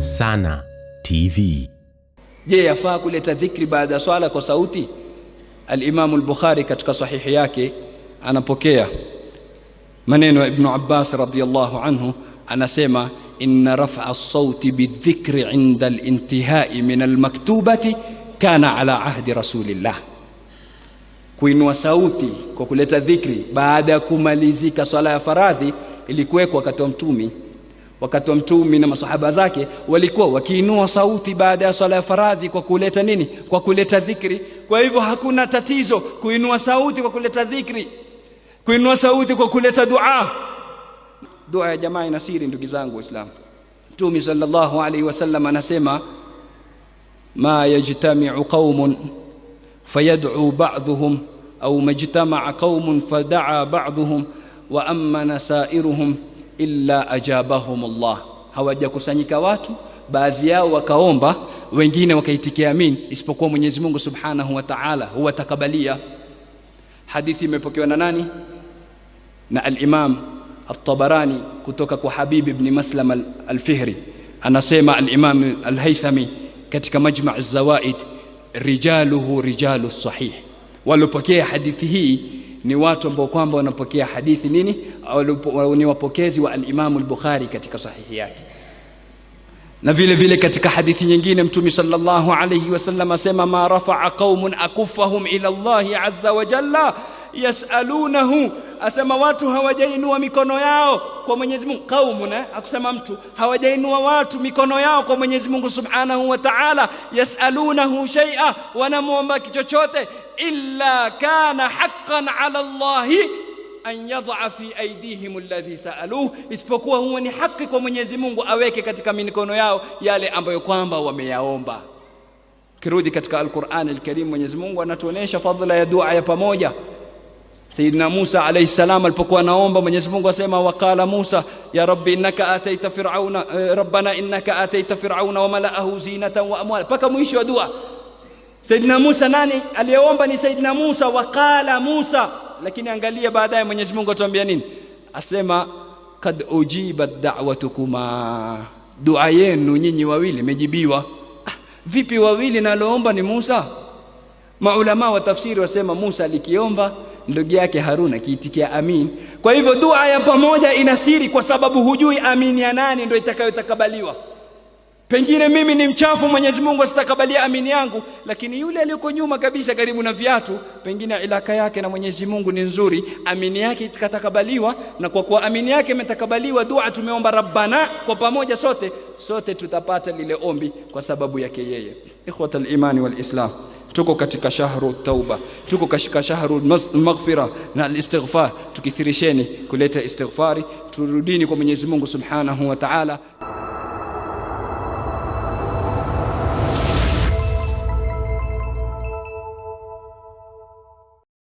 Sana TV. Je, yafaa kuleta dhikri baada ya swala kwa sauti? Al-Imam al-Bukhari katika sahihi yake anapokea maneno ya Ibn Abbas radhiyallahu anhu, anasema inna raf'a as-sauti bidhikri 'inda al-intihai min al-maktubati kana ala ahdi rasulillah. Kuinua sauti kwa kuleta dhikri baada ya kumalizika swala ya faradhi ilikuwekwa wakati wa Mtume. Wakati wa Mtume na masahaba zake walikuwa wakiinua sauti baada ya swala ya faradhi kwa kuleta nini? Kwa kuleta dhikri. Kwa hivyo hakuna tatizo kuinua sauti kwa kuleta dhikri, kuinua sauti kwa kuleta dua. Dua ya jamaa ina siri, ndugu zangu Waislamu. Mtume sallallahu alaihi wasallam anasema ma yajtami'u qaumun fayad'u ba'dhuhum au majtama'a qaumun fada'a ba'dhuhum wa amma sairuhum illa ajabahum Allah. Hawajakusanyika watu, baadhi yao wakaomba, wengine wakaitikia amin, isipokuwa Mwenyezi Mungu Subhanahu wa Ta'ala huwa takabalia. Hadithi imepokewa na nani? Na al-Imam at-Tabarani kutoka kwa Habib ibn Maslam al-Fihri. Anasema al-Imam al-Haythami katika Majma' az-Zawaid, rijaluhu rijalu sahih. Walopokea hadithi hii ni watu ambao kwamba wanapokea hadithi nini? Ni wapokezi wa al-Imam al-Bukhari katika sahihi yake. Na vile vile katika hadithi nyingine Mtume sallallahu alayhi wasallam asema ma rafa'a qaumun akuffahum ila Allah azza wa jalla yas'alunahu. Asema watu hawajainua mikono yao kwa Mwenyezi Mungu. Qaumun, akusema mtu, hawajainua watu mikono yao kwa Mwenyezi Mungu Subhanahu wa Ta'ala, yas'alunahu shay'a, wanamuomba chochote, illa kana haqqan 'ala Allah an yad'a fi aydihim alladhi sa'aluhu, isipokuwa huwa ni haki kwa Mwenyezi Mungu aweke katika mikono yao yale ambayo kwamba wameyaomba. Kirudi katika Al-Qur'an Al-Karim, Mwenyezi Mungu anatuonesha fadhila ya dua ya pamoja. Sayyidina Musa alayhi salam alipokuwa anaomba, Mwenyezi Mungu asema waqala Musa ya rabbi innaka ataita fir'auna rabbana innaka ataita fir'auna wa mala'ahu zinatan wa amwala, paka mwisho wa dua. Sayyidina Musa nani aliyeomba? Ni Sayyidina Musa, waqala Musa. Lakini angalia baadaye Mwenyezi Mungu atuambia nini? Asema kad ujibat da'watukuma, dua yenu nyinyi wawili imejibiwa. Vipi wawili na aloomba ni Musa? Maulama wa tafsiri wasema Musa alikiomba, ndugu yake Haruna kiitikia amin. Kwa hivyo dua ya pamoja ina siri, kwa sababu hujui amin ya nani ndio itakayotakabaliwa. Pengine mimi ni mchafu, Mwenyezi Mungu asitakabalia amini yangu, lakini yule aliyoko nyuma kabisa karibu na viatu, pengine ilaka yake na Mwenyezi Mungu ni nzuri, amini yake ikatakabaliwa. Na kwa kuwa amini yake imetakabaliwa, dua tumeomba Rabbana kwa pamoja, sote tutapata lile ombi kwa sababu yake yeye. Ikhwatal imani wal islam, tuko katika shahru tauba, tuko katika shahru maghfira na al-istighfar. Tukithirisheni kuleta istighfari, turudini kwa Mwenyezi Mungu Subhanahu wa Ta'ala.